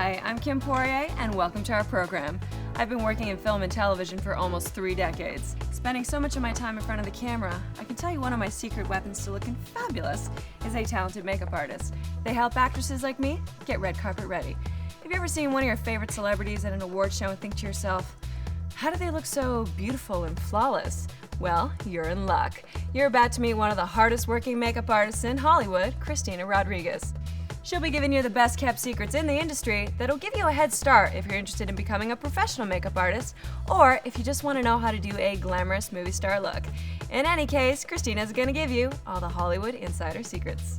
Hi, I'm Kim Poirier, and welcome to our program. I've been working in film and television for almost 3 decades. Spending so much of my time in front of the camera, I can tell you one of my secret weapons to looking fabulous is a talented makeup artist. They help actresses like me get red carpet ready. Have you ever seen one of your favorite celebrities at an award show and think to yourself, how do they look so beautiful and flawless? Well, you're in luck. You're about to meet one of the hardest working makeup artists in Hollywood, Christina Rodriguez. She'll be giving you the best kept secrets in the industry that'll give you a head start if you're interested in becoming a professional makeup artist, or if you just want to know how to do a glamorous movie star look. In any case, Christina's going to give you all the Hollywood insider secrets.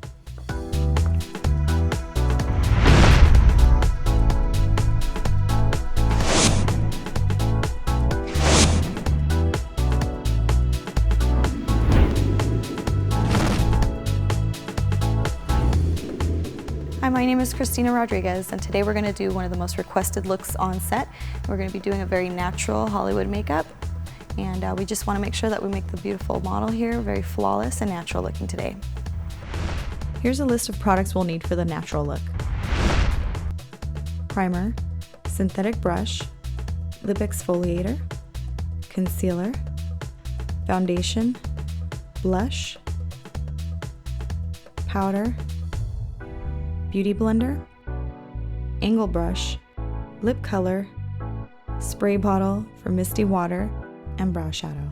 Hi, my name is Christina Rodriguez, and today we're going to do one of the most requested looks on set. We're going to be doing a very natural Hollywood makeup, and we just want to make sure that we make the beautiful model here very flawless and natural looking today. Here's a list of products we'll need for the natural look. Primer, synthetic brush, lip exfoliator, concealer, foundation, blush, powder, beauty blender, angle brush, lip color, spray bottle for misty water, and brow shadow.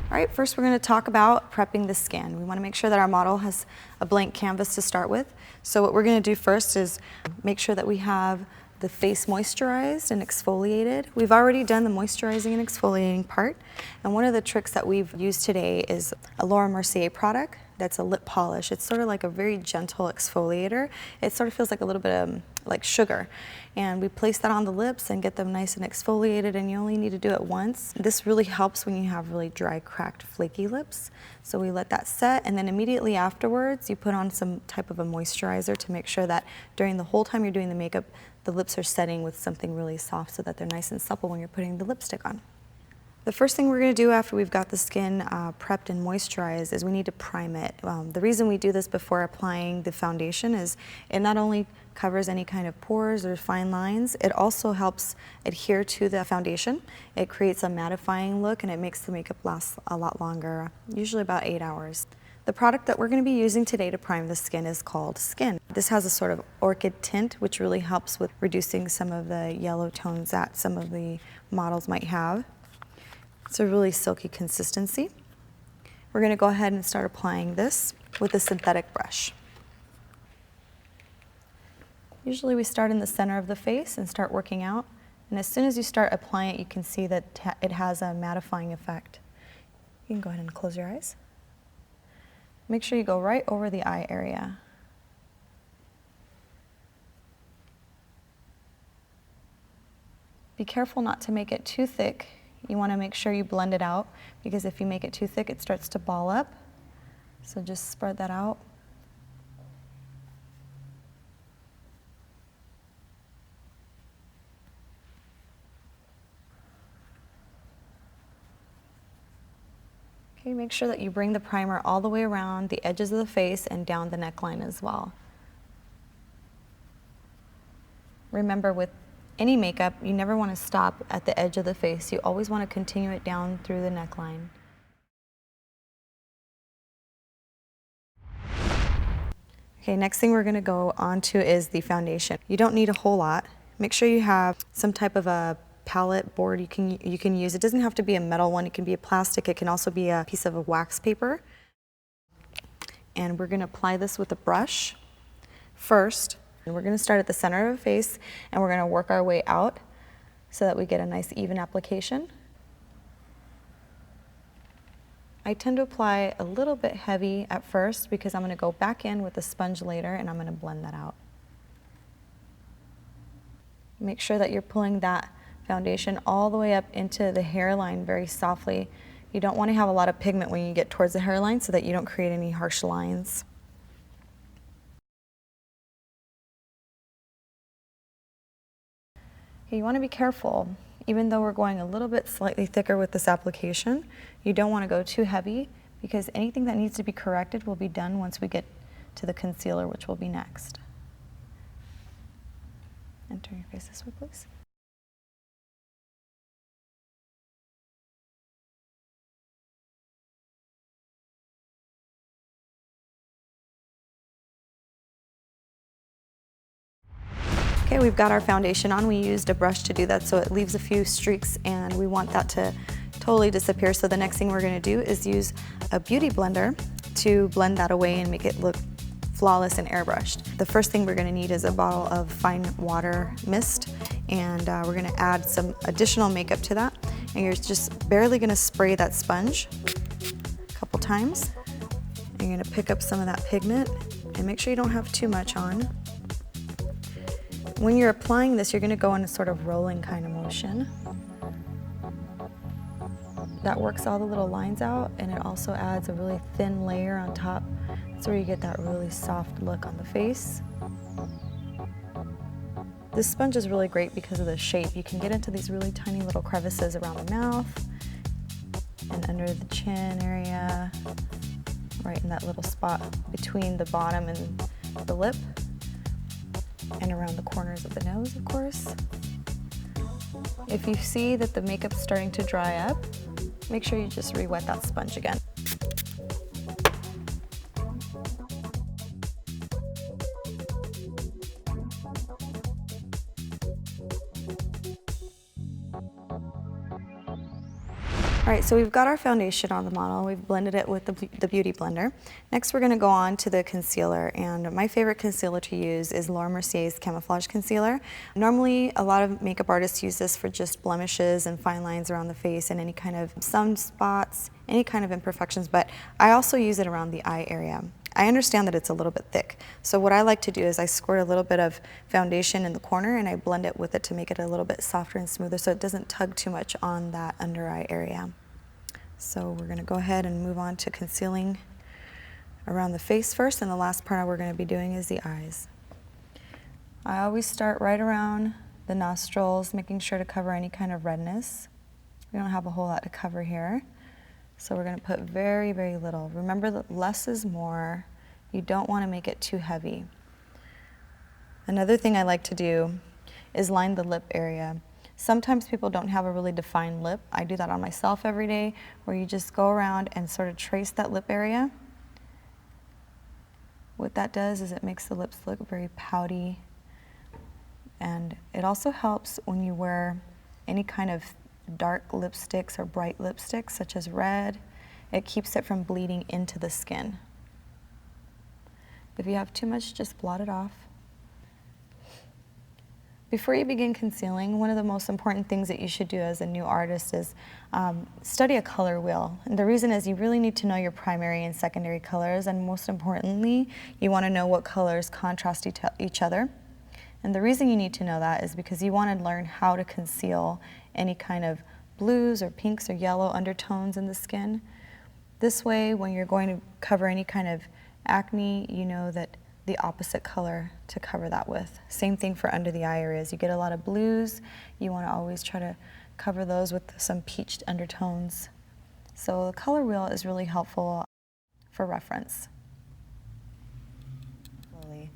All right, first we're going to talk about prepping the skin. We want to make sure that our model has a blank canvas to start with. So what we're going to do first is make sure that we have the face moisturized and exfoliated. We've already done the moisturizing and exfoliating part, and one of the tricks that we've used today is a Laura Mercier product that's a lip polish. It's sort of like a very gentle exfoliator. It sort of feels like a little bit of like sugar. And we place that on the lips and get them nice and exfoliated, and you only need to do it once. This really helps when you have really dry, cracked, flaky lips. So we let that set, and then immediately afterwards you put on some type of a moisturizer to make sure that during the whole time you're doing the makeup, the lips are setting with something really soft so that they're nice and supple when you're putting the lipstick on. The first thing we're going to do after we've got the skin prepped and moisturized is we need to prime it. The reason we do this before applying the foundation is it not only covers any kind of pores or fine lines, it also helps adhere to the foundation. It creates a mattifying look, and it makes the makeup last a lot longer, usually about 8 hours. The product that we're going to be using today to prime the skin is called Skin. This has a sort of orchid tint, which really helps with reducing some of the yellow tones that some of the models might have. It's a really silky consistency. We're going to go ahead and start applying this with a synthetic brush. Usually we start in the center of the face and start working out, and as soon as you start applying it, you can see that it has a mattifying effect. You can go ahead and close your eyes. Make sure you go right over the eye area. Be careful not to make it too thick. You want to make sure you blend it out, because if you make it too thick, it starts to ball up. So just spread that out. Okay, make sure that you bring the primer all the way around the edges of the face and down the neckline as well. Remember, with any makeup, you never want to stop at the edge of the face. You always want to continue it down through the neckline. Okay, next thing we're going to go on to is the foundation. You don't need a whole lot. Make sure you have some type of a palette board you can use. It doesn't have to be a metal one. It can be a plastic. It can also be a piece of a wax paper. And we're going to apply this with a brush first. And we're going to start at the center of the face, and we're going to work our way out so that we get a nice even application. I tend to apply a little bit heavy at first because I'm going to go back in with a sponge later, and I'm going to blend that out. Make sure that you're pulling that foundation all the way up into the hairline very softly. You don't want to have a lot of pigment when you get towards the hairline so that you don't create any harsh lines. Okay, you want to be careful. Even though we're going a little bit slightly thicker with this application, you don't want to go too heavy, because anything that needs to be corrected will be done once we get to the concealer, which will be next. And turn your face this way, please. Okay, we've got our foundation on. We used a brush to do that, so it leaves a few streaks, and we want that to totally disappear. So the next thing we're gonna do is use a beauty blender to blend that away and make it look flawless and airbrushed. The first thing we're gonna need is a bottle of fine water mist, and we're gonna add some additional makeup to that. And you're just barely gonna spray that sponge a couple times. And you're gonna pick up some of that pigment and make sure you don't have too much on. When you're applying this, you're gonna go in a sort of rolling kind of motion. That works all the little lines out, and it also adds a really thin layer on top. That's where you get that really soft look on the face. This sponge is really great because of the shape. You can get into these really tiny little crevices around the mouth and under the chin area, right in that little spot between the bottom and the lip, and around the corners of the nose, of course. If you see that the makeup's starting to dry up, make sure you just re-wet that sponge again. All right, so we've got our foundation on the model. We've blended it with the Beauty Blender. Next, we're gonna go on to the concealer, and my favorite concealer to use is Laura Mercier's Camouflage Concealer. Normally, a lot of makeup artists use this for just blemishes and fine lines around the face and any kind of sunspots, any kind of imperfections, but I also use it around the eye area. I understand that it's a little bit thick, so what I like to do is I squirt a little bit of foundation in the corner and I blend it with it to make it a little bit softer and smoother so it doesn't tug too much on that under eye area. So we're gonna go ahead and move on to concealing around the face first, and the last part we're gonna be doing is the eyes. I always start right around the nostrils, making sure to cover any kind of redness. We don't have a whole lot to cover here. So we're gonna put very, very little. Remember that less is more. You don't wanna make it too heavy. Another thing I like to do is line the lip area. Sometimes people don't have a really defined lip. I do that on myself every day, where you just go around and sort of trace that lip area. What that does is it makes the lips look very pouty, and it also helps when you wear any kind of dark lipsticks or bright lipsticks, such as red. It keeps it from bleeding into the skin. If you have too much, just blot it off. Before you begin concealing, one of the most important things that you should do as a new artist is study a color wheel. And the reason is you really need to know your primary and secondary colors, and most importantly, you want to know what colors contrast each other. And the reason you need to know that is because you want to learn how to conceal any kind of blues or pinks or yellow undertones in the skin. This way, when you're going to cover any kind of acne, you know that the opposite color to cover that with. Same thing for under the eye areas. You get a lot of blues, you want to always try to cover those with some peached undertones. So the color wheel is really helpful for reference. Slowly.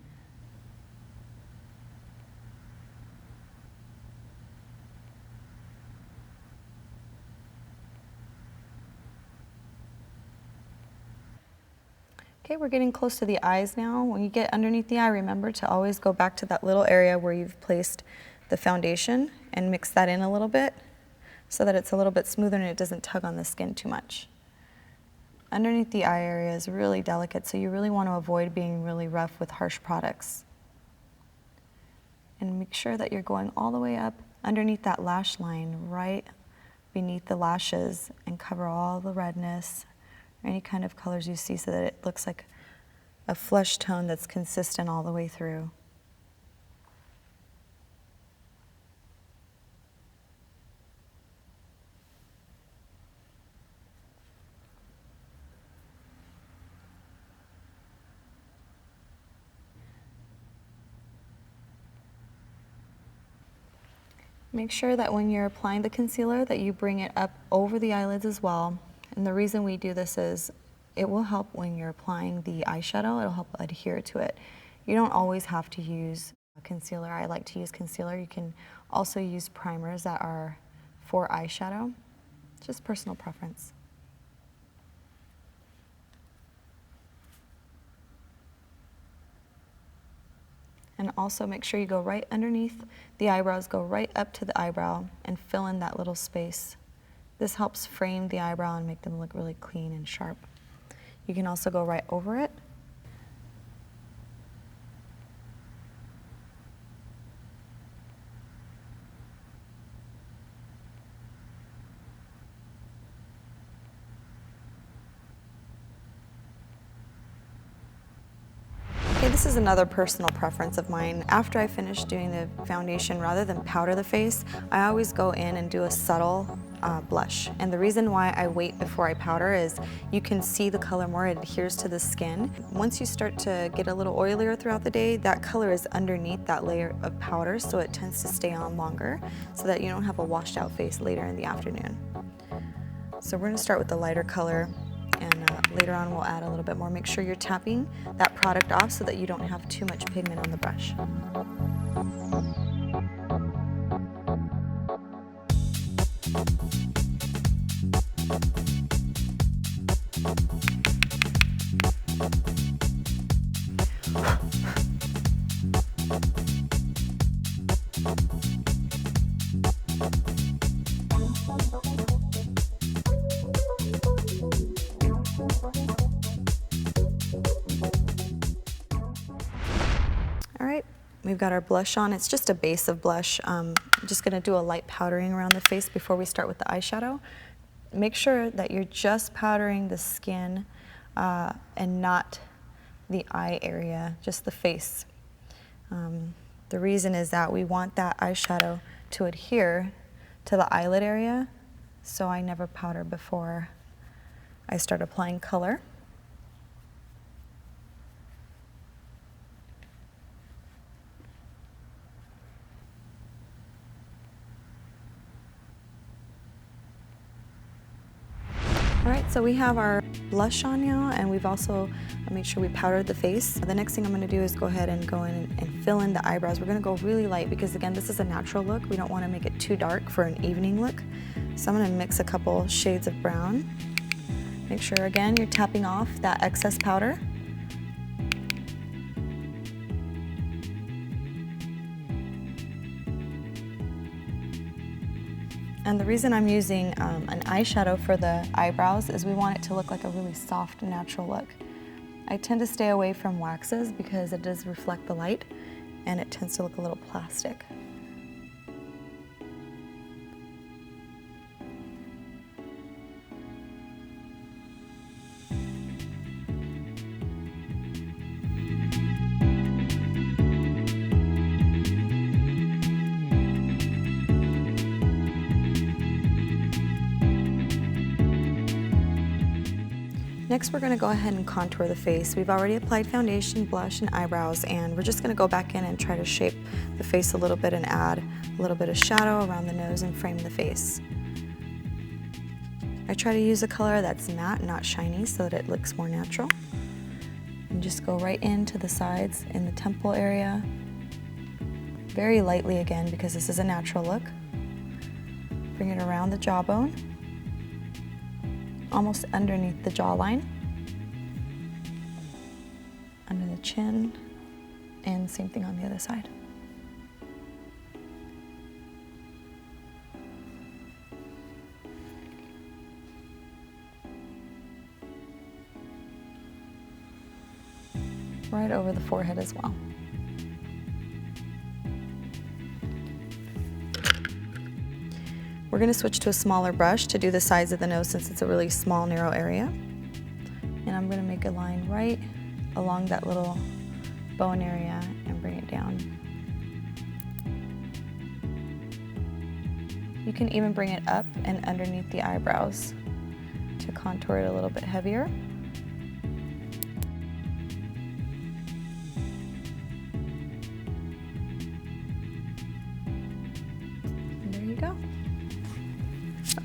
Okay, we're getting close to the eyes now. When you get underneath the eye, remember to always go back to that little area where you've placed the foundation and mix that in a little bit so that it's a little bit smoother and it doesn't tug on the skin too much. Underneath the eye area is really delicate, so you really want to avoid being really rough with harsh products. And make sure that you're going all the way up underneath that lash line, right beneath the lashes, and cover all the redness or any kind of colors you see so that it looks like a flesh tone that's consistent all the way through. Make sure that when you're applying the concealer that you bring it up over the eyelids as well. And the reason we do this is it will help when you're applying the eyeshadow. It'll help adhere to it. You don't always have to use Concealer, I like to use concealer. You can also use primers that are for eyeshadow, just personal preference. And also make sure you go right underneath the eyebrows, go right up to the eyebrow and fill in that little space. This helps frame the eyebrow and make them look really clean and sharp. You can also go right over it. Okay, this is another personal preference of mine. After I finish doing the foundation, rather than powder the face, I always go in and do a subtle blush. And the reason why I wait before I powder is you can see the color more, it adheres to the skin. Once you start to get a little oilier throughout the day, that color is underneath that layer of powder, so it tends to stay on longer so that you don't have a washed out face later in the afternoon. So we're gonna start with the lighter color, and later on we'll add a little bit more. Make sure you're tapping that product off so that you don't have too much pigment on the brush. All right, we've got our blush on. It's just a base of blush. I'm just gonna do a light powdering around the face before we start with the eyeshadow. Make sure that you're just powdering the skin and not the eye area, just the face. The reason is that we want that eyeshadow to adhere to the eyelid area, so I never powder before I start applying color. All right, so we have our blush on now, and we've also made sure we powdered the face. The next thing I'm gonna do is go ahead and go in and fill in the eyebrows. We're gonna go really light because, again, this is a natural look. We don't wanna make it too dark for an evening look. So I'm gonna mix a couple shades of brown. Make sure, again, you're tapping off that excess powder. And the reason I'm using an eyeshadow for the eyebrows is we want it to look like a really soft, natural look. I tend to stay away from waxes because it does reflect the light and it tends to look a little plastic. Next, we're gonna go ahead and contour the face. We've already applied foundation, blush, and eyebrows, and we're just gonna go back in and try to shape the face a little bit and add a little bit of shadow around the nose and frame the face. I try to use a color that's matte, not shiny, so that it looks more natural. And just go right into the sides in the temple area. Very lightly again, because this is a natural look. Bring it around the jawbone, almost underneath the jawline, under the chin, and same thing on the other side. Right over the forehead as well. We're going to switch to a smaller brush to do the sides of the nose since it's a really small, narrow area. And I'm going to make a line right along that little bone area and bring it down. You can even bring it up and underneath the eyebrows to contour it a little bit heavier. And there you go.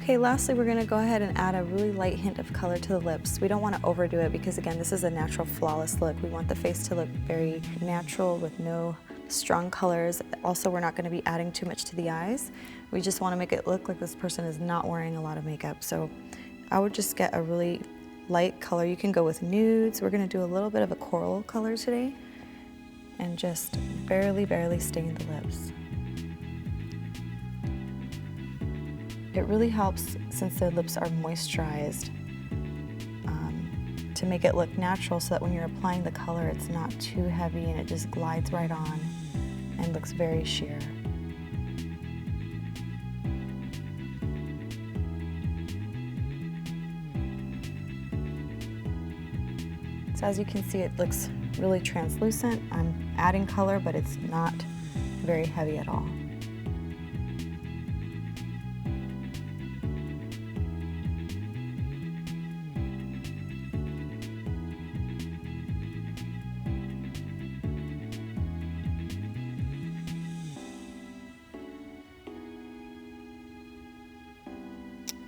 Okay, lastly, we're gonna go ahead and add a really light hint of color to the lips. We don't wanna overdo it because, again, this is a natural, flawless look. We want the face to look very natural with no strong colors. Also, we're not going to be adding too much to the eyes. We just want to make it look like this person is not wearing a lot of makeup. So I would just get a really light color. You can go with nudes. We're going to do a little bit of a coral color today and just barely stain the lips. It really helps, since the lips are moisturized, to make it look natural so that when you're applying the color, it's not too heavy and it just glides right on and looks very sheer. So as you can see, it looks really translucent. I'm adding color, but it's not very heavy at all.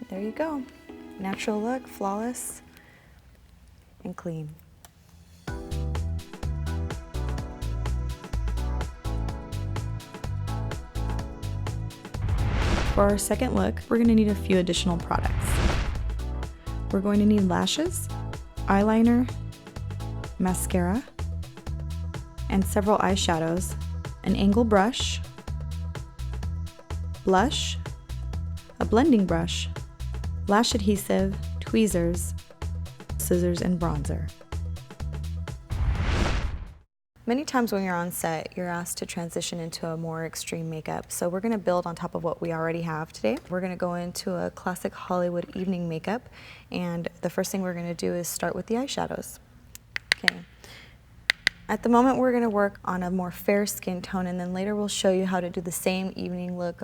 There you go. Natural look, flawless, and clean. For our second look, we're going to need a few additional products. We're going to need lashes, eyeliner, mascara, and several eyeshadows, an angle brush, blush, a blending brush, lash adhesive, tweezers, scissors, and bronzer. Many times when you're on set, you're asked to transition into a more extreme makeup. So we're gonna build on top of what we already have today. We're gonna go into a classic Hollywood evening makeup. And the first thing we're gonna do is start with the eyeshadows. Okay. At the moment, we're gonna work on a more fair skin tone, and then later we'll show you how to do the same evening look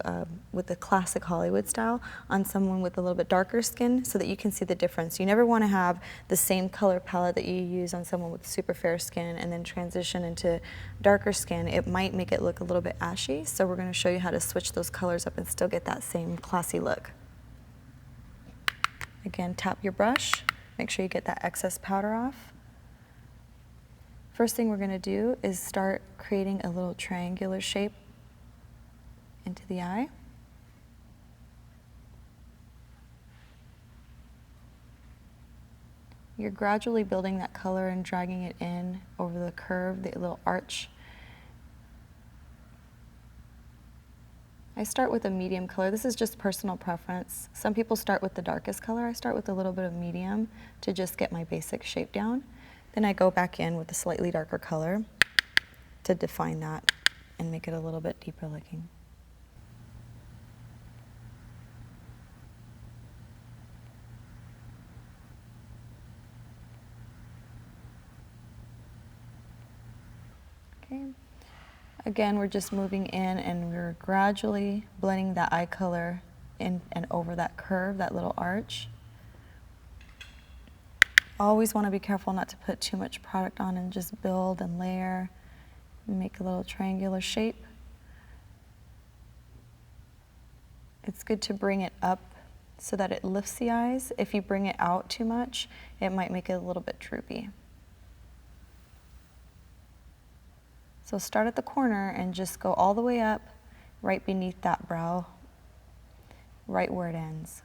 with the classic Hollywood style on someone with a little bit darker skin so that you can see the difference. You never wanna have the same color palette that you use on someone with super fair skin and then transition into darker skin. It might make it look a little bit ashy, so we're gonna show you how to switch those colors up and still get that same classy look. Again, tap your brush, make sure you get that excess powder off. First thing we're going to do is start creating a little triangular shape into the eye. You're gradually building that color and dragging it in over the curve, the little arch. I start with a medium color. This is just personal preference. Some people start with the darkest color. I start with a little bit of medium to just get my basic shape down. Then I go back in with a slightly darker color to define that and make it a little bit deeper looking. Okay. Again, we're just moving in and we're gradually blending that eye color in and over that curve, that little arch. Always want to be careful not to put too much product on and just build and layer and make a little triangular shape. It's good to bring it up so that it lifts the eyes. If you bring it out too much, it might make it a little bit droopy. So start at the corner and just go all the way up, right beneath that brow, right where it ends.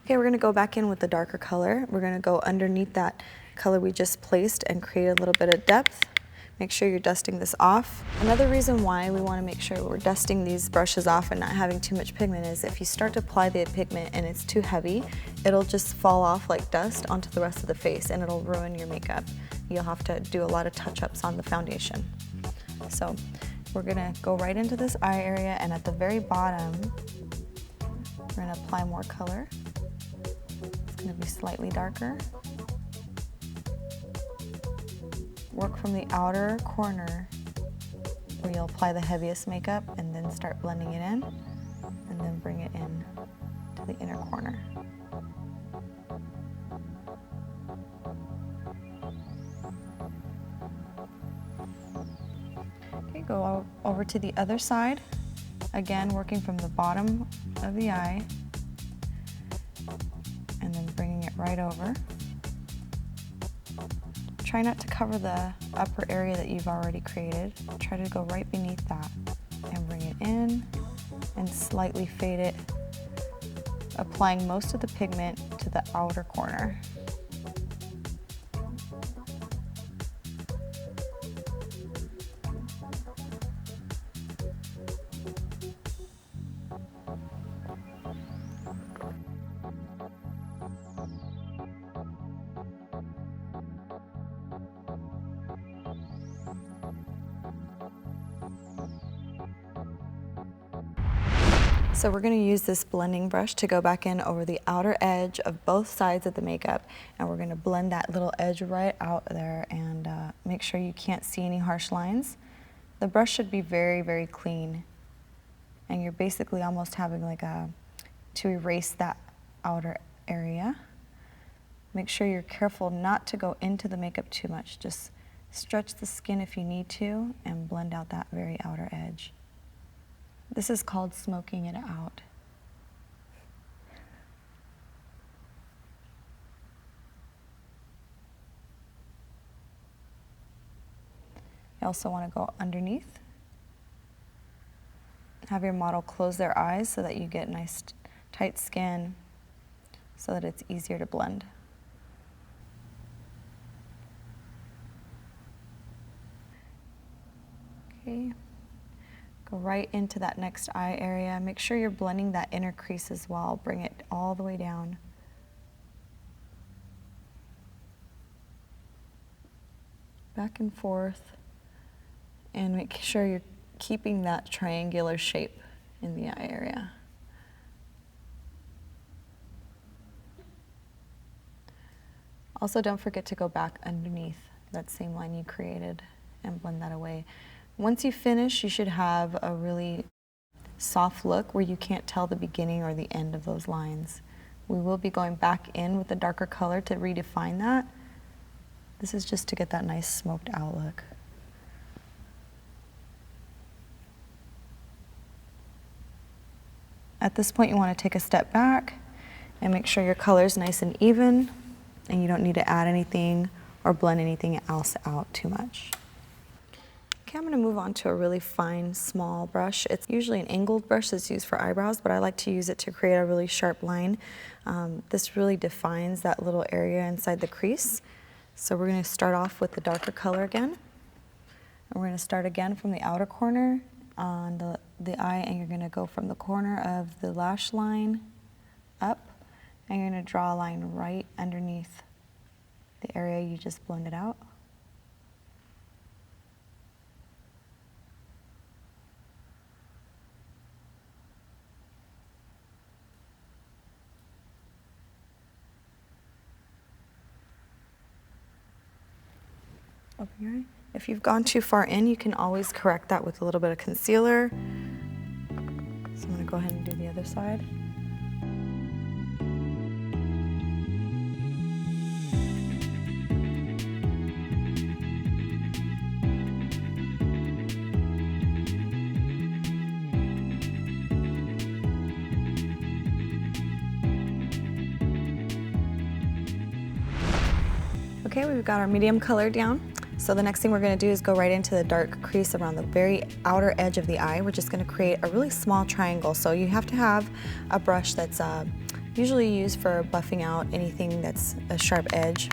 Okay, we're going to go back in with the darker color. We're going to go underneath that color we just placed and create a little bit of depth. Make sure you're dusting this off. Another reason why we want to make sure we're dusting these brushes off and not having too much pigment is if you start to apply the pigment and it's too heavy, it'll just fall off like dust onto the rest of the face and it'll ruin your makeup. You'll have to do a lot of touch-ups on the foundation. So we're going to go right into this eye area, and at the very bottom, we're going to apply more color. It's going to be slightly darker. Work from the outer corner where you'll apply the heaviest makeup and then start blending it in, and then bring it in to the inner corner. Okay, go over to the other side. Again, working from the bottom of the eye and then bringing it right over. Try not to cover the upper area that you've already created. Try to go right beneath that and bring it in and slightly fade it, applying most of the pigment to the outer corner. So we're going to use this blending brush to go back in over the outer edge of both sides of the makeup, and we're going to blend that little edge right out there and make sure you can't see any harsh lines. The brush should be very, very clean, and you're basically almost having like to erase that outer area. Make sure you're careful not to go into the makeup too much. Just stretch the skin if you need to and blend out that very outer edge. This is called smoking it out. You also want to go underneath. Have your model close their eyes so that you get nice tight skin so that it's easier to blend. Okay. Go right into that next eye area. Make sure you're blending that inner crease as well. Bring it all the way down. Back and forth. And make sure you're keeping that triangular shape in the eye area. Also, don't forget to go back underneath that same line you created and blend that away. Once you finish, you should have a really soft look where you can't tell the beginning or the end of those lines. We will be going back in with a darker color to redefine that. This is just to get that nice smoked out look. At this point, you want to take a step back and make sure your color is nice and even, and you don't need to add anything or blend anything else out too much. Okay, I'm going to move on to a really fine, small brush. It's usually an angled brush that's used for eyebrows, but I like to use it to create a really sharp line. This really defines that little area inside the crease. So we're going to start off with the darker color again. And we're going to start again from the outer corner on the eye, and you're going to go from the corner of the lash line up, and you're going to draw a line right underneath the area you just blended out. Open your eye. If you've gone too far in, you can always correct that with a little bit of concealer. So I'm going to go ahead and do the other side. Okay, we've got our medium color down. So the next thing we're going to do is go right into the dark crease around the very outer edge of the eye. We're just going to create a really small triangle. So you have to have a brush that's usually used for buffing out anything that's a sharp edge.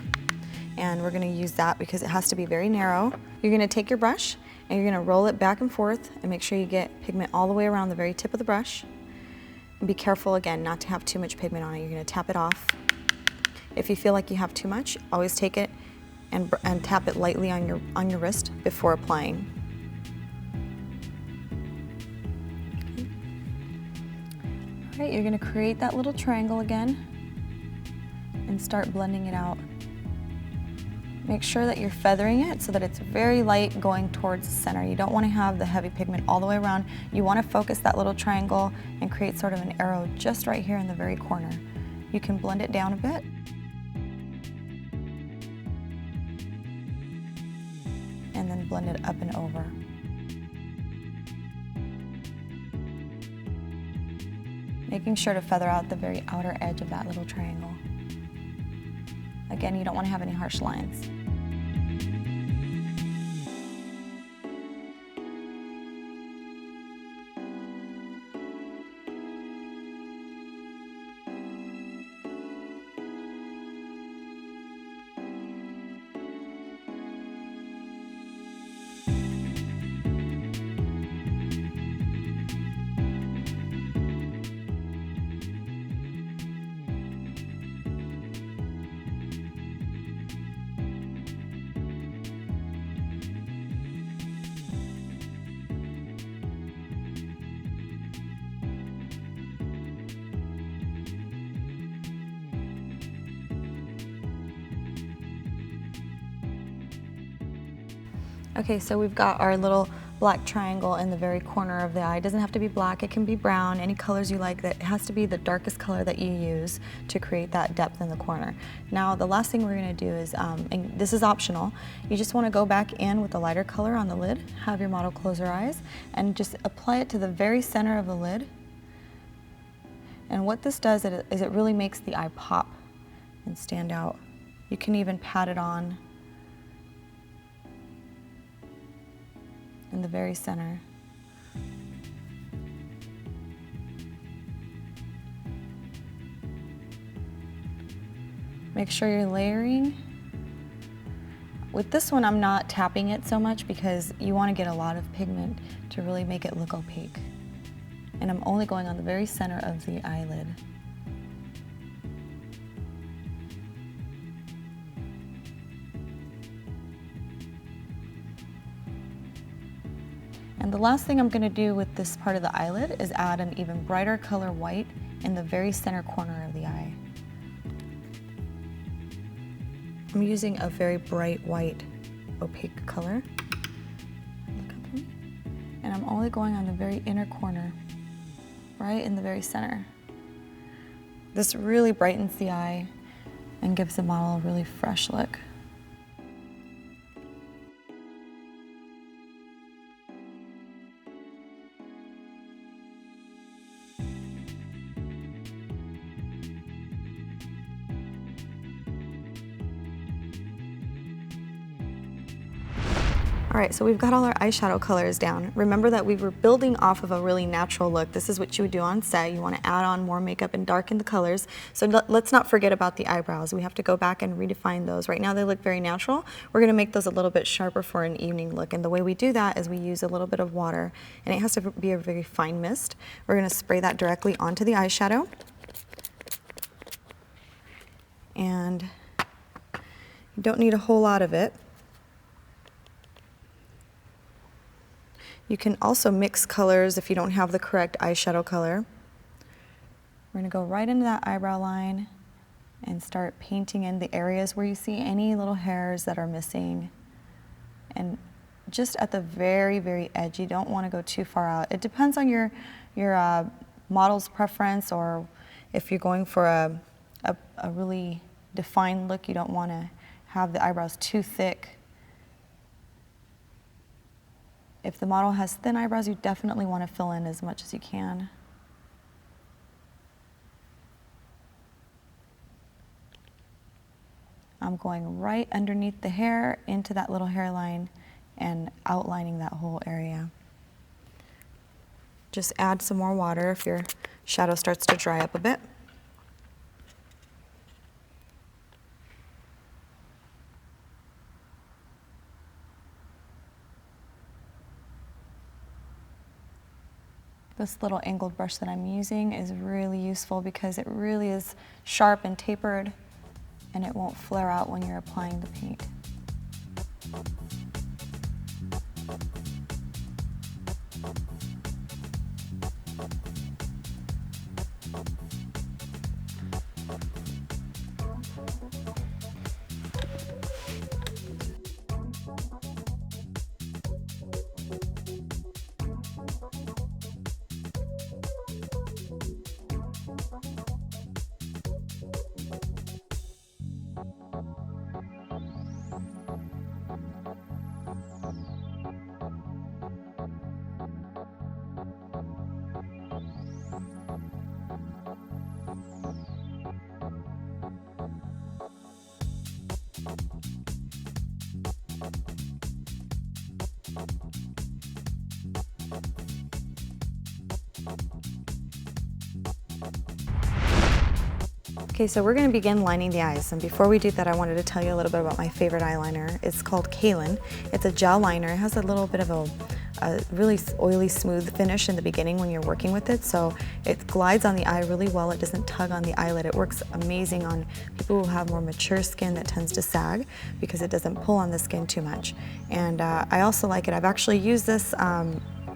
And we're going to use that because it has to be very narrow. You're going to take your brush and you're going to roll it back and forth and make sure you get pigment all the way around the very tip of the brush. And be careful again not to have too much pigment on it. You're going to tap it off. If you feel like you have too much, always take it and tap it lightly on your wrist before applying. All right, you're going to create that little triangle again and start blending it out. Make sure that you're feathering it so that it's very light going towards the center. You don't want to have the heavy pigment all the way around. You want to focus that little triangle and create sort of an arrow just right here in the very corner. You can blend it down a bit. And then blend it up and over. making sure to feather out the very outer edge of that little triangle. Again, you don't want to have any harsh lines. Okay, so we've got our little black triangle in the very corner of the eye. It doesn't have to be black, it can be brown, any colors you like. That has to be the darkest color that you use to create that depth in the corner. Now, the last thing we're gonna do is, and this is optional, you just wanna go back in with a lighter color on the lid, have your model close her eyes, and just apply it to the very center of the lid. And what this does is it really makes the eye pop and stand out. You can even pat it on in the very center. Make sure you're layering. With this one, I'm not tapping it so much because you want to get a lot of pigment to really make it look opaque. And I'm only going on the very center of the eyelid. And the last thing I'm going to do with this part of the eyelid is add an even brighter color white in the very center corner of the eye. I'm using a very bright white opaque color. Look up at me. And I'm only going on the very inner corner, right in the very center. This really brightens the eye and gives the model a really fresh look. All right, so we've got all our eyeshadow colors down. Remember that we were building off of a really natural look. This is what you would do on set. You want to add on more makeup and darken the colors. So let's not forget about the eyebrows. We have to go back and redefine those. Right now they look very natural. We're going to make those a little bit sharper for an evening look. And the way we do that is we use a little bit of water, and it has to be a very fine mist. We're going to spray that directly onto the eyeshadow. And you don't need a whole lot of it. You can also mix colors if you don't have the correct eyeshadow color. We're gonna go right into that eyebrow line and start painting in the areas where you see any little hairs that are missing. And just at the very, very edge, you don't wanna go too far out. It depends on your model's preference, or if you're going for a really defined look, you don't wanna have the eyebrows too thick. If the model has thin eyebrows, you definitely want to fill in as much as you can. I'm going right underneath the hair into that little hairline and outlining that whole area. Just add some more water if your shadow starts to dry up a bit. This little angled brush that I'm using is really useful because it really is sharp and tapered, and it won't flare out when you're applying the paint. Okay, so we're going to begin lining the eyes, and before we do that, I wanted to tell you a little bit about my favorite eyeliner. It's called Kaolin. It's a gel liner. It has a little bit of a really oily, smooth finish in the beginning when you're working with it, so it glides on the eye really well. It doesn't tug on the eyelid. It works amazing on people who have more mature skin that tends to sag because it doesn't pull on the skin too much. And I also like it. I've actually used this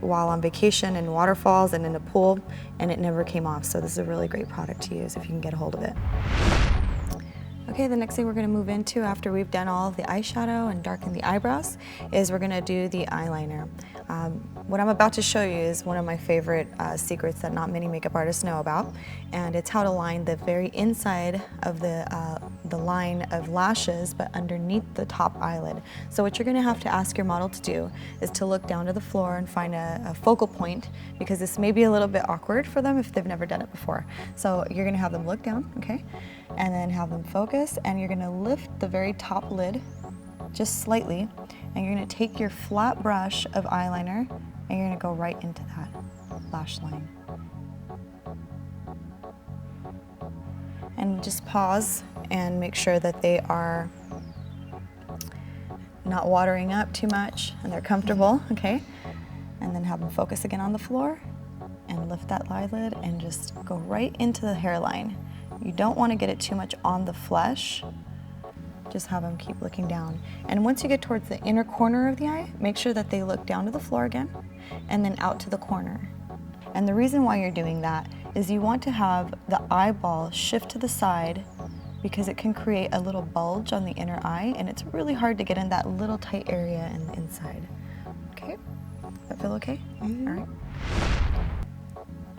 while on vacation in waterfalls and in a pool, and it never came off, so this is a really great product to use if you can get a hold of it. Okay, the next thing we're going to move into after we've done all of the eyeshadow and darkened the eyebrows is we're going to do the eyeliner. What I'm about to show you is one of my favorite secrets that not many makeup artists know about, and it's how to line the very inside of the line of lashes but underneath the top eyelid. So what you're going to have to ask your model to do is to look down to the floor and find a focal point, because this may be a little bit awkward for them if they've never done it before. So you're going to have them look down, okay, and then have them focus, and you're going to lift the very top lid just slightly, and you're going to take your flat brush of eyeliner and you're going to go right into that lash line. And just pause and make sure that they are not watering up too much and they're comfortable, okay? And then have them focus again on the floor and lift that eyelid and just go right into the hairline. You don't want to get it too much on the flesh. Just have them keep looking down. And once you get towards the inner corner of the eye, make sure that they look down to the floor again and then out to the corner. And the reason why you're doing that is you want to have the eyeball shift to the side, because it can create a little bulge on the inner eye, and it's really hard to get in that little tight area in the inside. Okay? Does that feel okay? Mm-hmm. All right.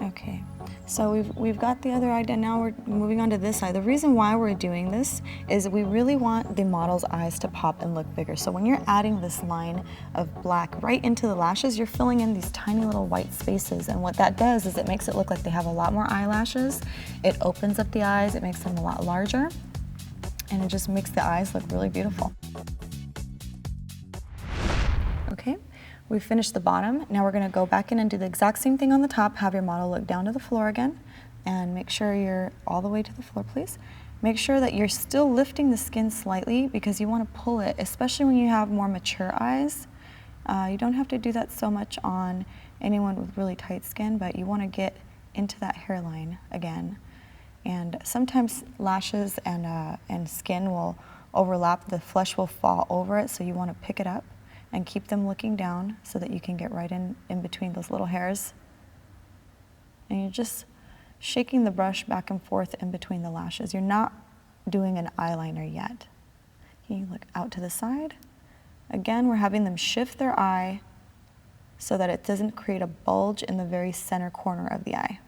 Okay, so we've got the other eye done. Now we're moving on to this eye. The reason why we're doing this is we really want the model's eyes to pop and look bigger. So when you're adding this line of black right into the lashes, you're filling in these tiny little white spaces. And what that does is it makes it look like they have a lot more eyelashes. It opens up the eyes, it makes them a lot larger, and it just makes the eyes look really beautiful. Okay. We finished the bottom. Now we're going to go back in and do the exact same thing on the top. Have your model look down to the floor again and make sure you're all the way to the floor, please. Make sure that you're still lifting the skin slightly, because you want to pull it, especially when you have more mature eyes. You don't have to do that so much on anyone with really tight skin, but you want to get into that hairline again. And sometimes lashes and skin will overlap. The flesh will fall over it, so you want to pick it up and keep them looking down so that you can get right in between those little hairs. And you're just shaking the brush back and forth in between the lashes. You're not doing an eyeliner yet. You look out to the side. Again, we're having them shift their eye so that it doesn't create a bulge in the very center corner of the eye.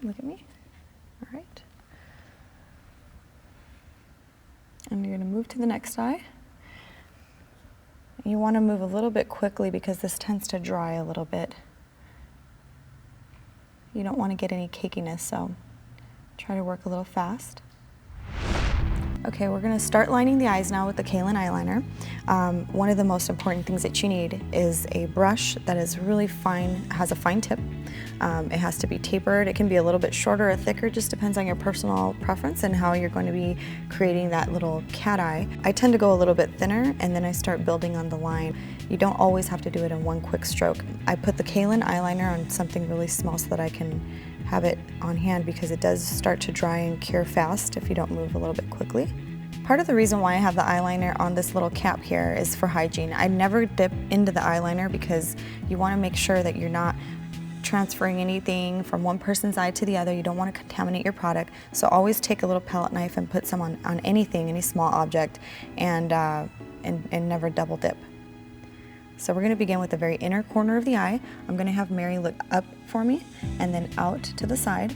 Look at me. All right. And you're going to move to the next eye. You want to move a little bit quickly because this tends to dry a little bit. You don't want to get any cakiness, so try to work a little fast. Okay, we're going to start lining the eyes now with the Kaolin eyeliner. One of the most important things that you need is a brush that is really fine, has a fine tip. It has to be tapered. It can be a little bit shorter or thicker, just depends on your personal preference and how you're going to be creating that little cat eye. I tend to go a little bit thinner, and then I start building on the line. You don't always have to do it in one quick stroke. I put the Kaolin eyeliner on something really small so that I can have it on hand, because it does start to dry and cure fast if you don't move a little bit quickly. Part of the reason why I have the eyeliner on this little cap here is for hygiene. I never dip into the eyeliner because you want to make sure that you're not transferring anything from one person's eye to the other. You don't want to contaminate your product. So always take a little palette knife and put some on anything, any small object, and never double dip. So we're going to begin with the very inner corner of the eye. I'm going to have Mary look up for me and then out to the side.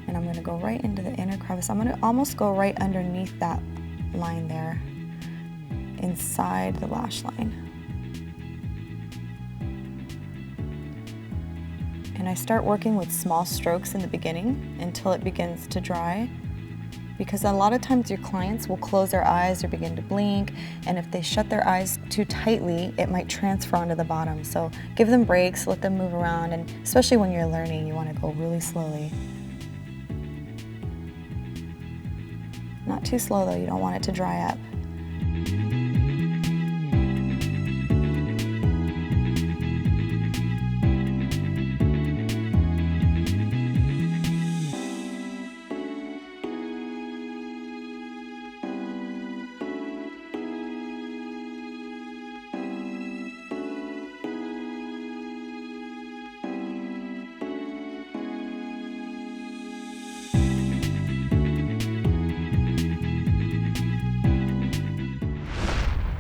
And I'm going to go right into the inner crevice. I'm going to almost go right underneath that line there, inside the lash line. And I start working with small strokes in the beginning until it begins to dry, because a lot of times your clients will close their eyes or begin to blink, and if they shut their eyes too tightly, it might transfer onto the bottom. So give them breaks, let them move around, and especially when you're learning, you want to go really slowly. Not too slow though, you don't want it to dry up.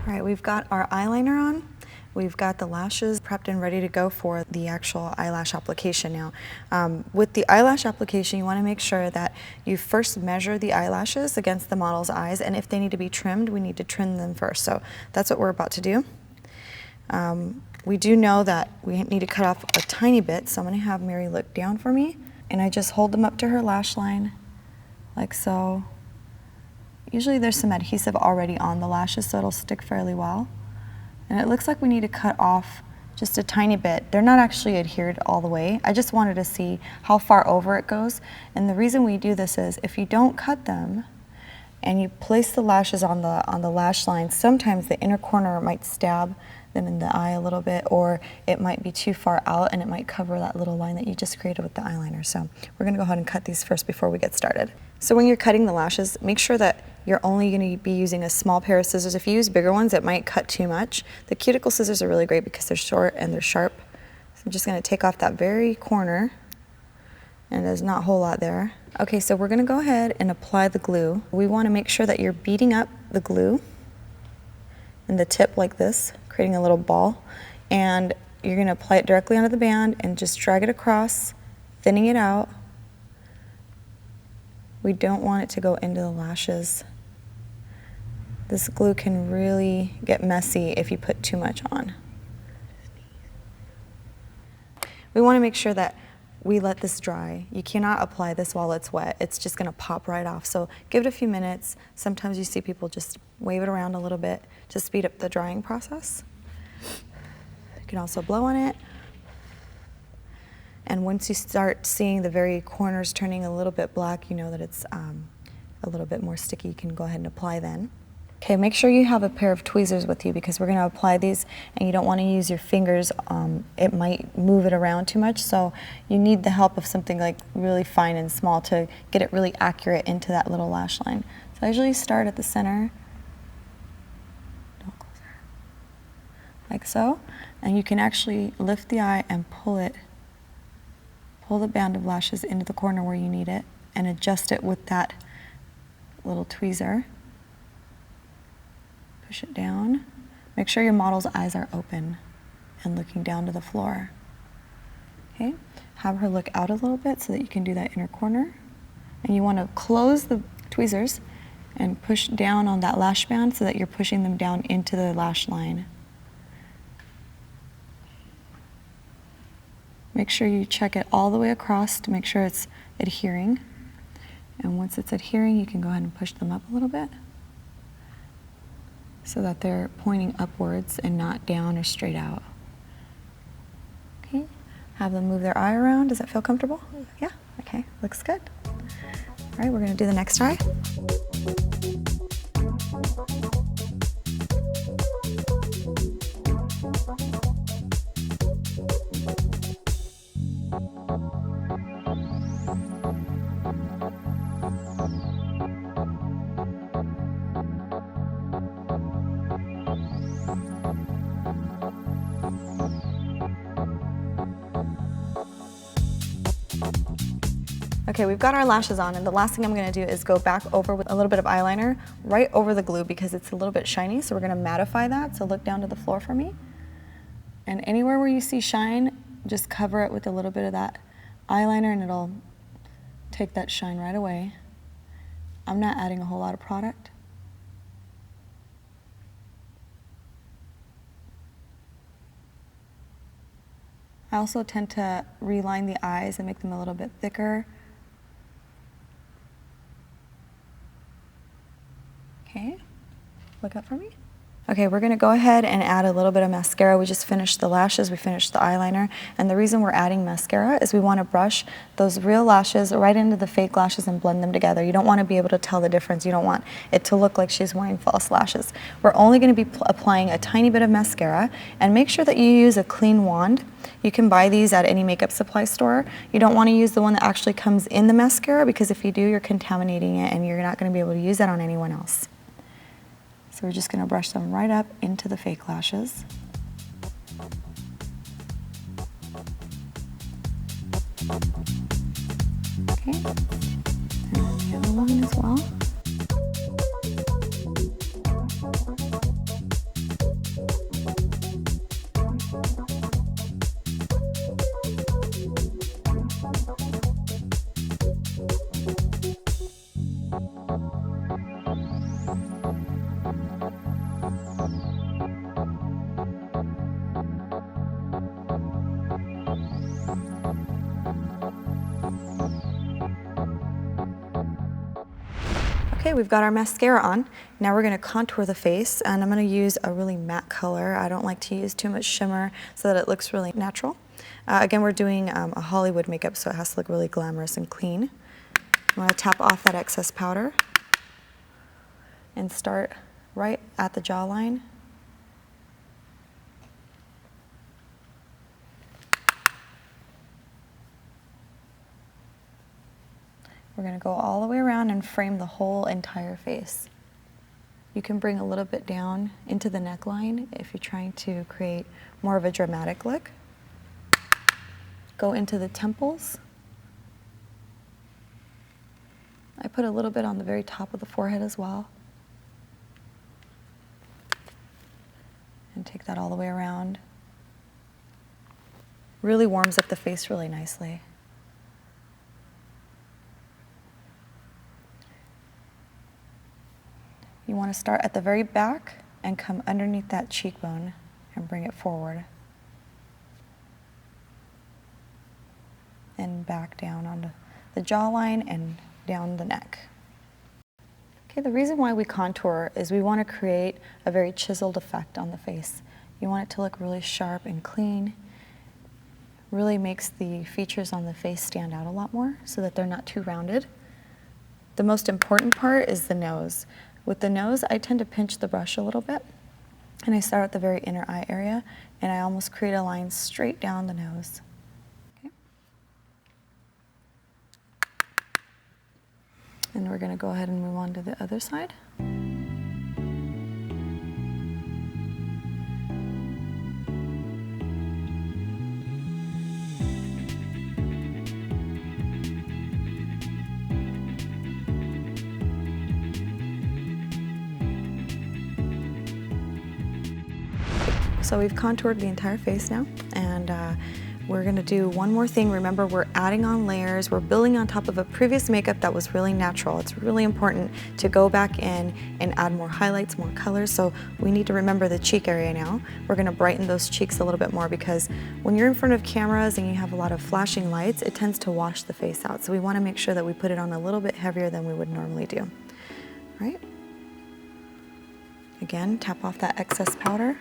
All right, we've got our eyeliner on. We've got the lashes prepped and ready to go for the actual eyelash application now. With the eyelash application, you want to make sure that you first measure the eyelashes against the model's eyes, and if they need to be trimmed, we need to trim them first. So that's what we're about to do. We do know that we need to cut off a tiny bit, so I'm going to have Mary look down for me, and I just hold them up to her lash line, like so. Usually there's some adhesive already on the lashes, so it'll stick fairly well. And it looks like we need to cut off just a tiny bit. They're not actually adhered all the way. I just wanted to see how far over it goes. And the reason we do this is if you don't cut them and you place the lashes on the lash line, sometimes the inner corner might stab them in the eye a little bit, or it might be too far out and it might cover that little line that you just created with the eyeliner. So we're gonna go ahead and cut these first before we get started. So when you're cutting the lashes, make sure that you're only gonna be using a small pair of scissors. If you use bigger ones, it might cut too much. The cuticle scissors are really great because they're short and they're sharp. So I'm just gonna take off that very corner, and there's not a whole lot there. Okay, so we're gonna go ahead and apply the glue. We wanna make sure that you're beating up the glue in the tip like this, creating a little ball, and you're gonna apply it directly onto the band and just drag it across, thinning it out. We don't want it to go into the lashes. This glue can really get messy if you put too much on. We want to make sure that we let this dry. You cannot apply this while it's wet. It's just going to pop right off. So give it a few minutes. Sometimes you see people just wave it around a little bit to speed up the drying process. You can also blow on it. And once you start seeing the very corners turning a little bit black, you know that it's a little bit more sticky. You can go ahead and apply then. Okay, make sure you have a pair of tweezers with you because we're going to apply these and you don't want to use your fingers. It might move it around too much, so you need the help of something like really fine and small to get it really accurate into that little lash line. So I usually start at the center, like so, and you can actually lift the eye and pull the band of lashes into the corner where you need it and adjust it with that little tweezer. Push it down. Make sure your model's eyes are open and looking down to the floor. Okay, have her look out a little bit so that you can do that inner corner. And you want to close the tweezers and push down on that lash band so that you're pushing them down into the lash line. Make sure you check it all the way across to make sure it's adhering. And once it's adhering, you can go ahead and push them up a little bit so that they're pointing upwards and not down or straight out. Okay, have them move their eye around. Does that feel comfortable? Yeah, okay, looks good. All right, we're gonna do the next eye. Okay, we've got our lashes on, and the last thing I'm gonna do is go back over with a little bit of eyeliner right over the glue because it's a little bit shiny, so we're gonna mattify that, so look down to the floor for me. And anywhere where you see shine, just cover it with a little bit of that eyeliner and it'll take that shine right away. I'm not adding a whole lot of product. I also tend to reline the eyes and make them a little bit thicker. Okay, look up for me. Okay, we're gonna go ahead and add a little bit of mascara. We just finished the lashes, we finished the eyeliner, and the reason we're adding mascara is we wanna brush those real lashes right into the fake lashes and blend them together. You don't wanna be able to tell the difference. You don't want it to look like she's wearing false lashes. We're only gonna be applying a tiny bit of mascara, and make sure that you use a clean wand. You can buy these at any makeup supply store. You don't wanna use the one that actually comes in the mascara, because if you do, you're contaminating it and you're not gonna be able to use that on anyone else. So we're just going to brush them right up into the fake lashes. Okay, and then the other one as well. Okay, we've got our mascara on. Now we're going to contour the face, and I'm going to use a really matte color. I don't like to use too much shimmer so that it looks really natural. Again, we're doing a Hollywood makeup, so it has to look really glamorous and clean. I'm going to tap off that excess powder and start right at the jawline. We're going to go all the way around and frame the whole entire face. You can bring a little bit down into the neckline if you're trying to create more of a dramatic look. Go into the temples. I put a little bit on the very top of the forehead as well. And take that all the way around. Really warms up the face really nicely. You want to start at the very back and come underneath that cheekbone and bring it forward. And back down onto the jawline and down the neck. Okay, the reason why we contour is we want to create a very chiseled effect on the face. You want it to look really sharp and clean. Really makes the features on the face stand out a lot more so that they're not too rounded. The most important part is the nose. With the nose, I tend to pinch the brush a little bit, and I start at the very inner eye area, and I almost create a line straight down the nose. Okay. And we're going to go ahead and move on to the other side. So we've contoured the entire face now, and we're gonna do one more thing. Remember, we're adding on layers. We're building on top of a previous makeup that was really natural. It's really important to go back in and add more highlights, more colors. So we need to remember the cheek area now. We're gonna brighten those cheeks a little bit more, because when you're in front of cameras and you have a lot of flashing lights, it tends to wash the face out. So we wanna make sure that we put it on a little bit heavier than we would normally do, right? Again, tap off that excess powder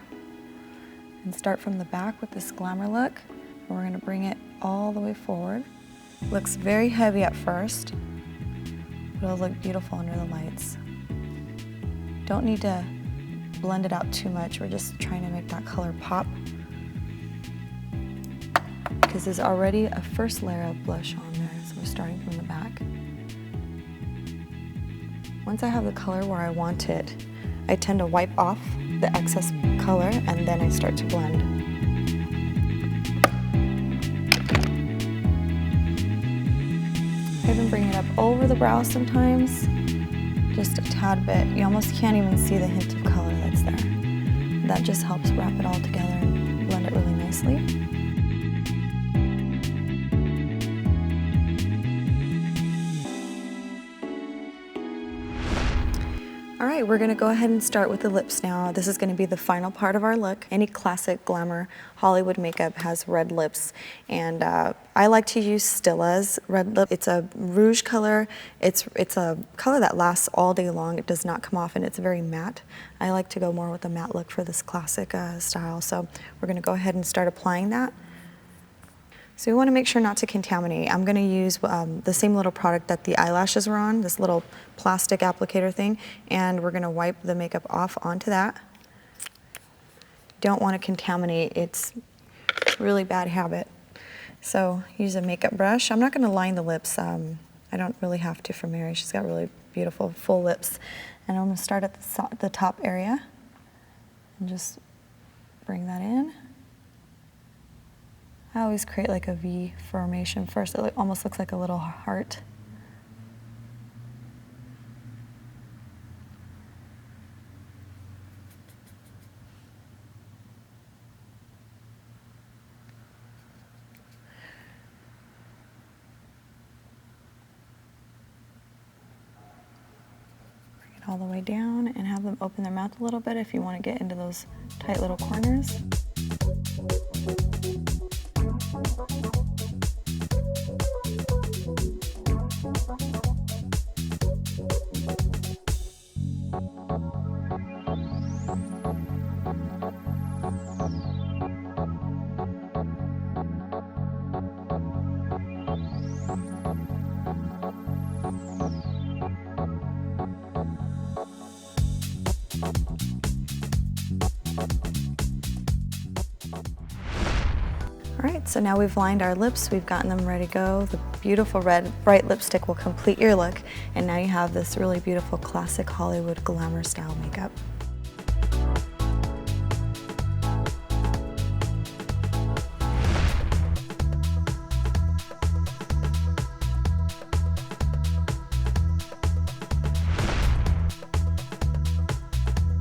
and start from the back with this glamour look. And we're gonna bring it all the way forward. Looks very heavy at first, but it'll look beautiful under the lights. Don't need to blend it out too much. We're just trying to make that color pop, because there's already a first layer of blush on there, so we're starting from the back. Once I have the color where I want it, I tend to wipe off the excess color, and then I start to blend. I even bring it up over the brow sometimes, just a tad bit. You almost can't even see the hint of color that's there. That just helps wrap it all together and blend it really nicely. All right, we're gonna go ahead and start with the lips now. This is gonna be the final part of our look. Any classic glamour Hollywood makeup has red lips, and I like to use Stilla's red lip. It's a rouge color. It's a color that lasts all day long. It does not come off, and it's very matte. I like to go more with a matte look for this classic style, so we're gonna go ahead and start applying that. So we want to make sure not to contaminate. I'm going to use the same little product that the eyelashes were on, this little plastic applicator thing, and we're going to wipe the makeup off onto that. Don't want to contaminate. It's a really bad habit. So use a makeup brush. I'm not going to line the lips. I don't really have to for Mary. She's got really beautiful full lips. And I'm going to start at the top area and just bring that in. I always create like a V formation first. It almost looks like a little heart. Bring it all the way down and have them open their mouth a little bit if you want to get into those tight little corners. All right, so now we've lined our lips, we've gotten them ready to go. The beautiful red, bright lipstick will complete your look, and now you have this really beautiful classic Hollywood glamour style makeup.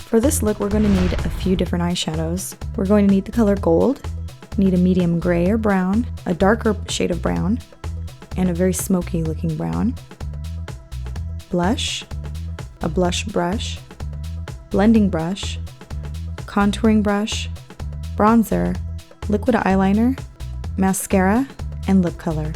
For this look, we're going to need a few different eyeshadows. We're going to need the color gold, need a medium gray or brown, a darker shade of brown, and a very smoky looking brown, blush, a blush brush, blending brush, contouring brush, bronzer, liquid eyeliner, mascara, and lip color.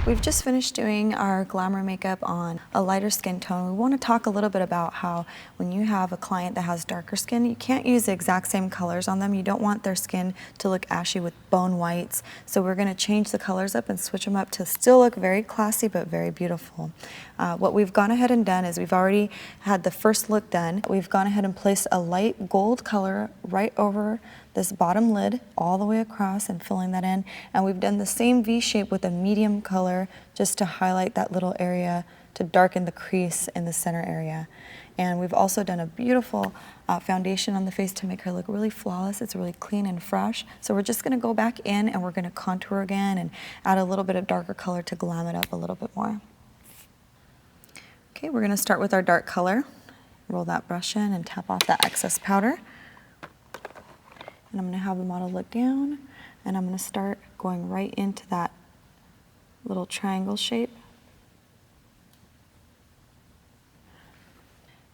We've just finished doing our glamour makeup on a lighter skin tone. We want to talk a little bit about how when you have a client that has darker skin, you can't use the exact same colors on them. You don't want their skin to look ashy with bone whites. So we're going to change the colors up and switch them up to still look very classy but very beautiful. What we've gone ahead and done is we've already had the first look done. We've gone ahead and placed a light gold color right over this bottom lid all the way across and filling that in. And we've done the same V shape with a medium color just to highlight that little area to darken the crease in the center area. And we've also done a beautiful foundation on the face to make her look really flawless. It's really clean and fresh. So we're just gonna go back in and we're gonna contour again and add a little bit of darker color to glam it up a little bit more. Okay, we're gonna start with our dark color. Roll that brush in and tap off that excess powder. And I'm going to have the model look down, and I'm going to start going right into that little triangle shape.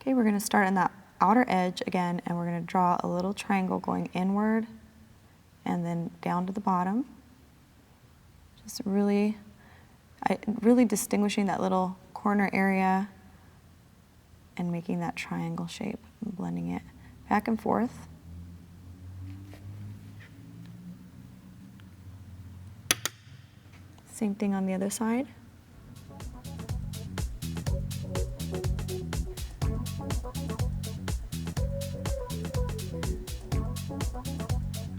Okay, we're going to start on that outer edge again, and we're going to draw a little triangle going inward and then down to the bottom. Just really distinguishing that little corner area and making that triangle shape and blending it back and forth. Same thing on the other side.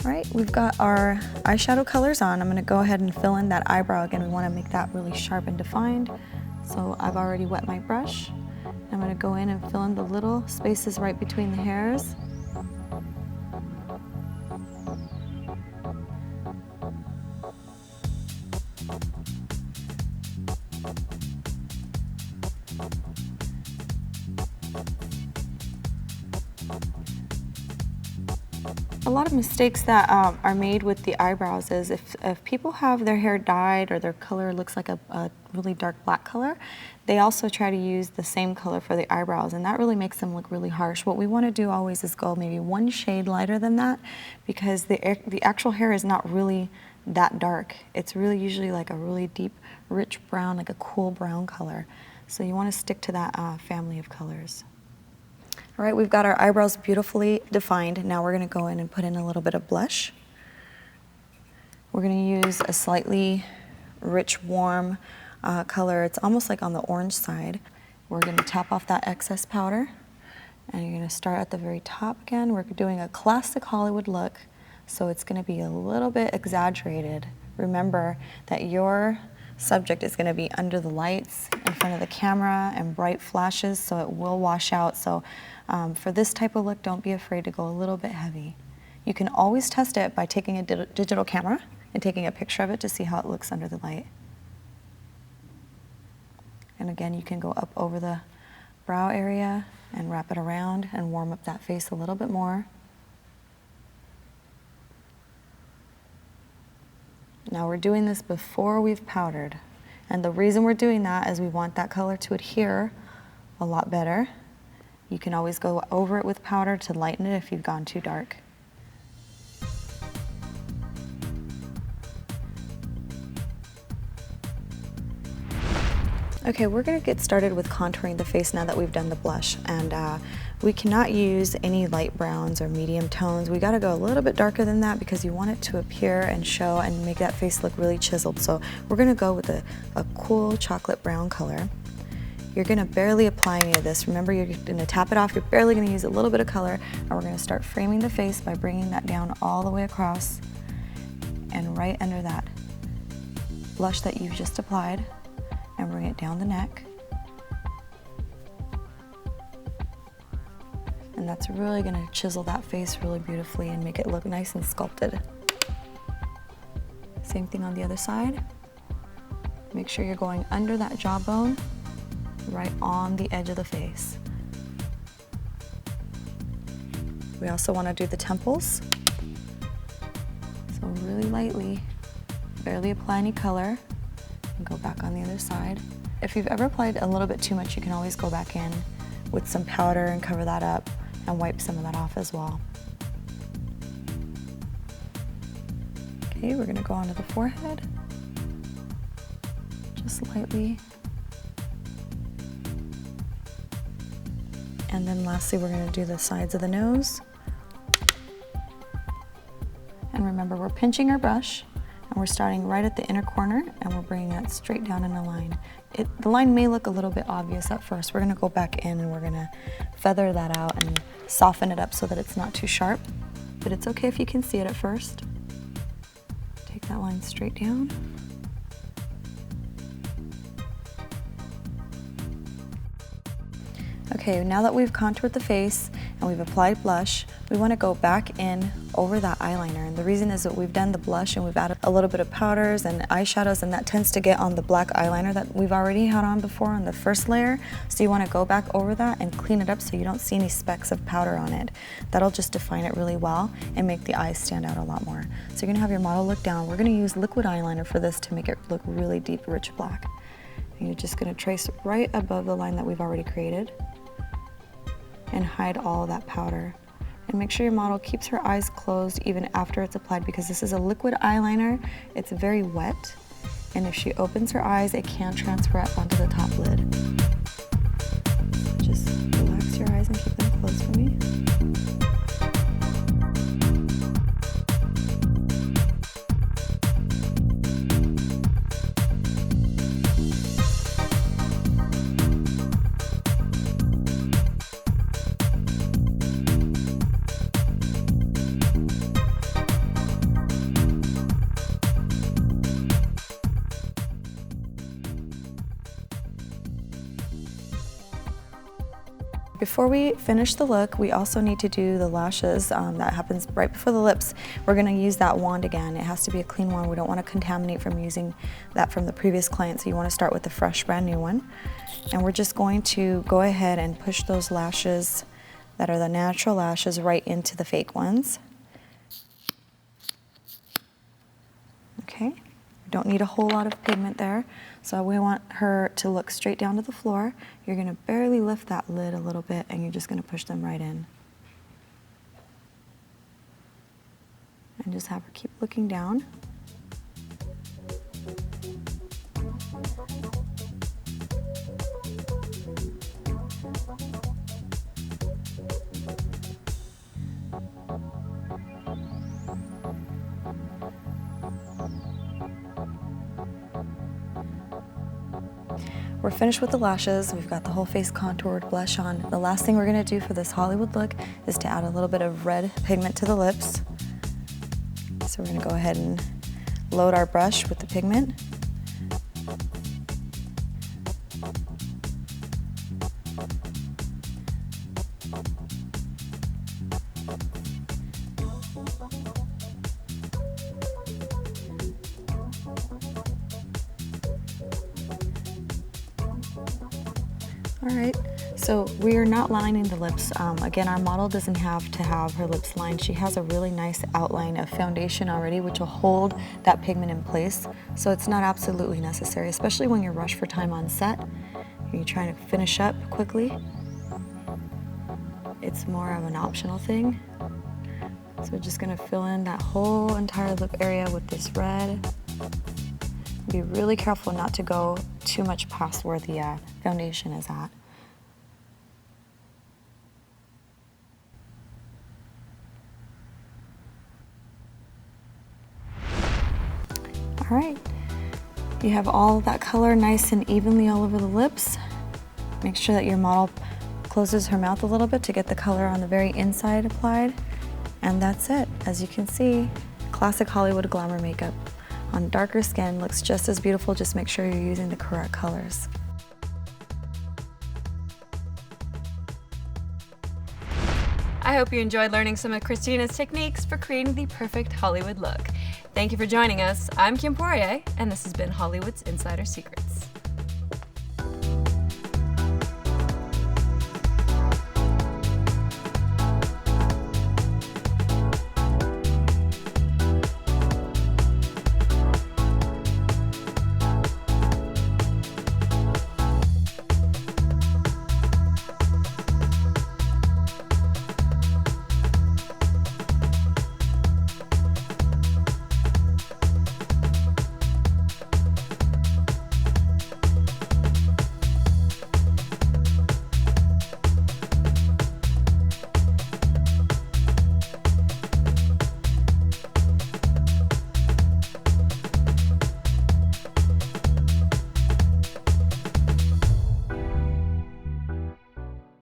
All right, we've got our eyeshadow colors on. I'm gonna go ahead and fill in that eyebrow again. We wanna make that really sharp and defined. So I've already wet my brush. I'm gonna go in and fill in the little spaces right between the hairs. A lot of mistakes that are made with the eyebrows is if people have their hair dyed or their color looks like a really dark black color, they also try to use the same color for the eyebrows, and that really makes them look really harsh. What we want to do always is go maybe one shade lighter than that, because the actual hair is not really that dark. It's really usually like a really deep, rich brown, like a cool brown color. So you want to stick to that family of colors. All right, we've got our eyebrows beautifully defined. Now we're going to go in and put in a little bit of blush. We're going to use a slightly rich, warm color. It's almost like on the orange side. We're going to tap off that excess powder, and you're going to start at the very top again. We're doing a classic Hollywood look, so it's going to be a little bit exaggerated. Remember that your subject is going to be under the lights, in front of the camera, and bright flashes, so it will wash out. So for this type of look, don't be afraid to go a little bit heavy. You can always test it by taking a digital camera and taking a picture of it to see how it looks under the light. And again, you can go up over the brow area and wrap it around and warm up that face a little bit more. Now we're doing this before we've powdered. And the reason we're doing that is we want that color to adhere a lot better. You can always go over it with powder to lighten it if you've gone too dark. Okay, we're going to get started with contouring the face now that we've done the blush, and we cannot use any light browns or medium tones. We got to go a little bit darker than that because you want it to appear and show and make that face look really chiseled. So we're going to go with a cool chocolate brown color. You're going to barely apply any of this. Remember, you're going to tap it off. You're barely going to use a little bit of color, and we're going to start framing the face by bringing that down all the way across and right under that blush that you've just applied, and bring it down the neck. And that's really going to chisel that face really beautifully and make it look nice and sculpted. Same thing on the other side. Make sure you're going under that jawbone, right on the edge of the face. We also want to do the temples. So really lightly, barely apply any color, and go back on the other side. If you've ever applied a little bit too much, you can always go back in with some powder and cover that up and wipe some of that off as well. Okay, we're going to go onto the forehead, just lightly. And then lastly, we're going to do the sides of the nose. And remember, we're pinching our brush, and we're starting right at the inner corner, and we're bringing that straight down in a line. The line may look a little bit obvious at first. We're going to go back in and we're going to feather that out and soften it up so that it's not too sharp. But it's okay if you can see it at first. Take that line straight down. Okay, now that we've contoured the face and we've applied blush, we want to go back in over that eyeliner. And the reason is that we've done the blush and we've added a little bit of powders and eyeshadows, and that tends to get on the black eyeliner that we've already had on before on the first layer. So you want to go back over that and clean it up so you don't see any specks of powder on it. That'll just define it really well and make the eyes stand out a lot more. So you're going to have your model look down. We're going to use liquid eyeliner for this to make it look really deep, rich black. And you're just going to trace right above the line that we've already created and hide all of that powder. And make sure your model keeps her eyes closed even after it's applied, because this is a liquid eyeliner. It's very wet, and if she opens her eyes, it can transfer up onto the top lid. Just relax your eyes and keep them closed for me. Before we finish the look, we also need to do the lashes. That happens right before the lips. We're going to use that wand again. It has to be a clean wand. We don't want to contaminate from using that from the previous client, so you want to start with a fresh, brand new one. And we're just going to go ahead and push those lashes that are the natural lashes right into the fake ones. Okay, we don't need a whole lot of pigment there. So we want her to look straight down to the floor. You're gonna barely lift that lid a little bit and you're just gonna push them right in. And just have her keep looking down. We're finished with the lashes. We've got the whole face contoured, blush on. The last thing we're gonna do for this Hollywood look is to add a little bit of red pigment to the lips. So we're gonna go ahead and load our brush with the pigment. All right, so we are not lining the lips. Again, our model doesn't have to have her lips lined. She has a really nice outline of foundation already, which will hold that pigment in place. So it's not absolutely necessary, especially when you're rushed for time on set. You're trying to finish up quickly. It's more of an optional thing. So we're just gonna fill in that whole entire lip area with this red. Be really careful not to go too much past where the foundation is at. All right, you have all that color nice and evenly all over the lips. Make sure that your model closes her mouth a little bit to get the color on the very inside applied. And that's it. As you can see, classic Hollywood glamour makeup. On darker skin, looks just as beautiful, just make sure you're using the correct colors. I hope you enjoyed learning some of Christina's techniques for creating the perfect Hollywood look. Thank you for joining us. I'm Kim Poirier, and this has been Hollywood's Insider Secrets.